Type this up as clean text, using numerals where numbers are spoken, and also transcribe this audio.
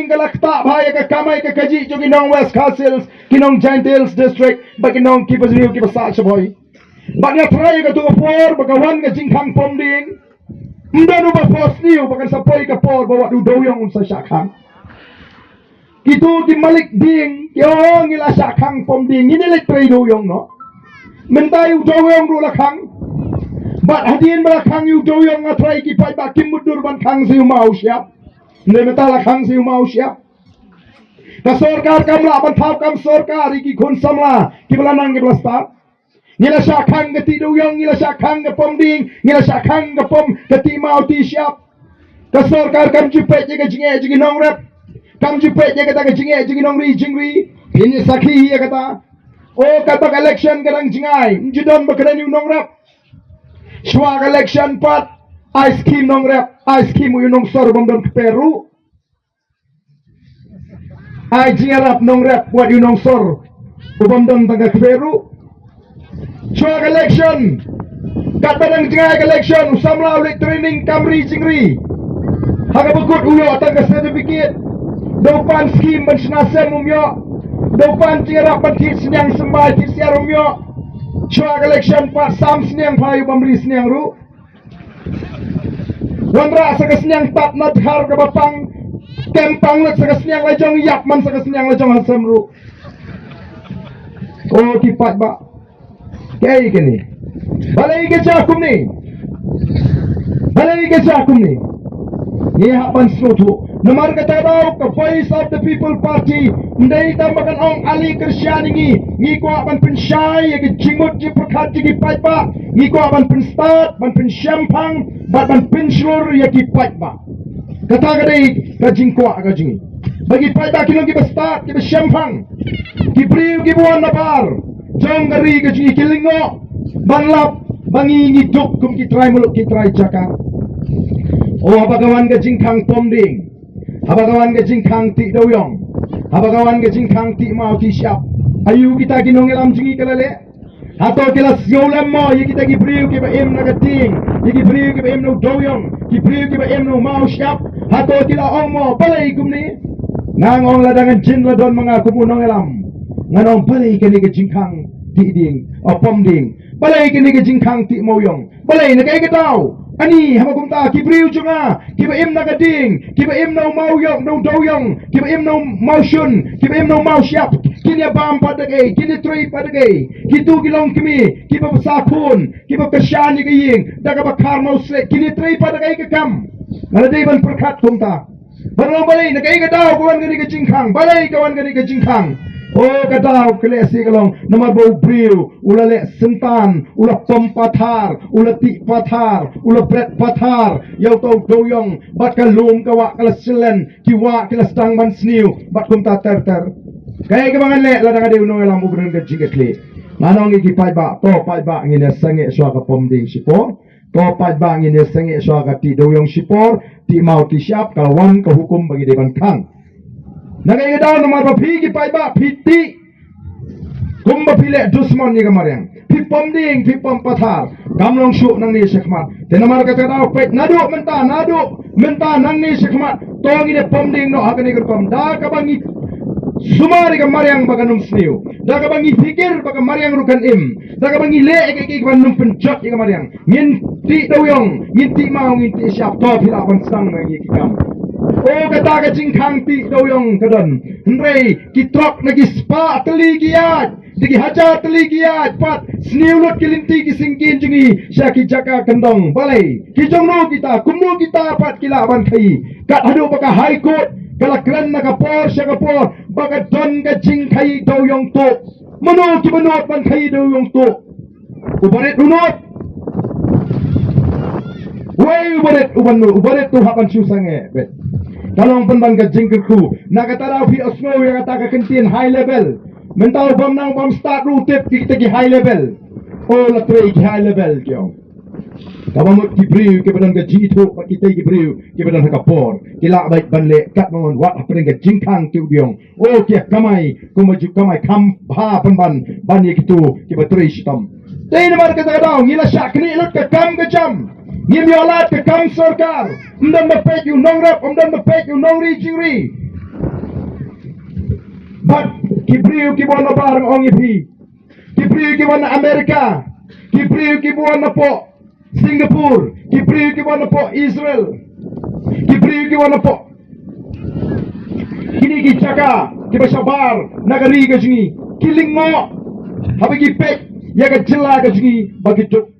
ding galak ta bhai ka kamai ka kaji jo kinong West Castles kinong Giant Hills district ba kinong kipas niu kipas sa boy ba nya try ka to for ba kawan ka jingkhang pom ding ndanu ba post niu ba kan sa poi ka por ba wadu doyong sa syakhang itu di malik ding yo ngila syakhang pom ding ini lek tray doyong no mentai doyong ru lakhang bat hadien ba khang yu doyong atrai ki pai ba kim mudur ban khang siu mau siap ne metala khang siu mau siap ka sarkar kamla ban thap kam sarkar ki khun samla ki belanang ki belastar ngila syakhang ke ti doyong ngila syakhang ke pom ding ngila syakhang ke pom ke ti mau ti siap ka sarkar kam jipet je ke jinge je nong rep kam jipet je kata ke jinge je nong ri jingri ini sakhi ya kata o kata election kadang jingai jidon bakran yu nong rep Swag election pat ice cream nong rep ice cream yu nong sor bom don Peru ai jingarap nong rep buat yu nong sor bom don tangga Peru swag election kat badang jingai election usamla ulit training kamri jingri haga bukut uyo tangga certificate dopan scheme ban senasem umyo dopan jingarap ban kit senyang sembal kit siar umyo Swag election part sam seniang payu pemberi seniang ru Wandra saka seniang tat nat har ke bapang Kempang nat saka seniang lajong yap man saka seniang lajong hasam ru Oh kipat ba Kaya gini Balai ke jakum ni Balai ke jakum ni Ni hapan selutu Nomor kata tau ke Voice of the People Party Ndai tambakan ong Ali Kersian Ngi ko aban pensyai ke jingmut ji perkat ji kipat ba Ngi ko aban penstart ban pensyampang ban penslur ya kipat ba Kata kadai ka jingko ka jingi Bagi kipat ba kinong ki start ki syampang Ki priu ki buan napar Jong gari ka jingi kilingo ban lap bangi ngiduk kum ki try muluk ki try jaka Oh abagawan ka jingkang pomding Abagawan ke jingkang ti doyong Abagawan ke jingkang ti mau ti siap Ayu kita kinong elam jingi kalale Atau kila siolam mo Ye kita ki priu ki ba em na kating Ye ki priu ki ba em no doyong Ki priu ki ba em no mau siap Atau kila ong mo balay kumni Ngangong ladangan jin ladon mga kumunong elam Nganong balay kini ke jingkang ti ding O pom ding Balay kini ke jingkang ti moyong Balay na kaya kataw Ani hama kumta kibriu junga kiba im nagading kiba im no mau yok no doyong kiba im no mau shun kiba im no mau siap kini bam padage kini trei padage kitu gilong kimi kiba besakun kiba kesyani giying daga bakar mau sle kini trei padage ke kam ngala dei ban perkat kumta barang balai nagai ke daw kawan gani ke jingkang balai kawan gani ke jingkang Oh kadaw kelesi kalong nomor bau briu ula le sentan ula pom pathar ula ti pathar ula bret pathar yau tau doyong bat kalum kawa kala silen kiwa kala stang ban sniu bat kum ta ter kaya kebangan le ladang ade uno elam ubren ke jiget le manong iki pai ba to pai ba ngine sange swa ka pom ding sipo to pai ba ngine sange swa ka ti doyong sipor ti mau ti siap kawan ke hukum bagi deban kang Nagai daw nomor bapi ki pai ba piti kumba pile dusman ni kamarang pi pom ding pi pom pathar kamlong shu nang ni sekmat te nomor kata daw pet nadu menta nang ni sekmat tong ine pom ding no hakani kom da ka bangi sumari kamarang baganung sniu da ka bangi fikir baga mariang rukan im da ka bangi le ke ban num penjot ni kamarang ngin ti doyong ngin ti mau ngin ti siap to pila ban sang ngi kikam Oh kata ke jingkang ti doyong kadon Hendrei kitrok nagi spa teli giat Digi hajar teli giat Pat sniulut kilinti kisingkin jengi Syaki jaka kendong balai Kijong no kita kumno kita pat kilaban kai Kat hadu baka high court Kala keren naka por syaka por Baka don ke jingkai doyong to Mano ki benot ban kai doyong to Ubarit unot Wei ubarit tu hapan susange bet Kalong penbang ke jingkerku Nakataraw fi osmo yang kata ke kentin high level Mentau bom nang bom start rutip kita ki high level Oh latre ki high level kyo Kabamut ki briu ke badan ke jitu Pak kita ki briu ke badan kapor Kila baik banle kat ngon wat apa ke jingkang ki udiong Oh kia kamai kumaju kamai kam ha penban ban ye kitu ki batre sitam Tei namar kata daw ngila syakni lut ke kam ke jam Ngim yolat ke kam sarkar Mdan mepek yu nong rap Mdan mepek yu nong ri jingri But kipriu kibuan na barang ong ipi. Kipriu kibuan na Amerika. Kipriu kibuan na po Singapore. Kipriu kibuan na po Israel. Kipriu kibuan na po. Kini kichaka kibasabar nagari ka singi. Kiling mo. Habigi pek yaga jela ka singi bagituk.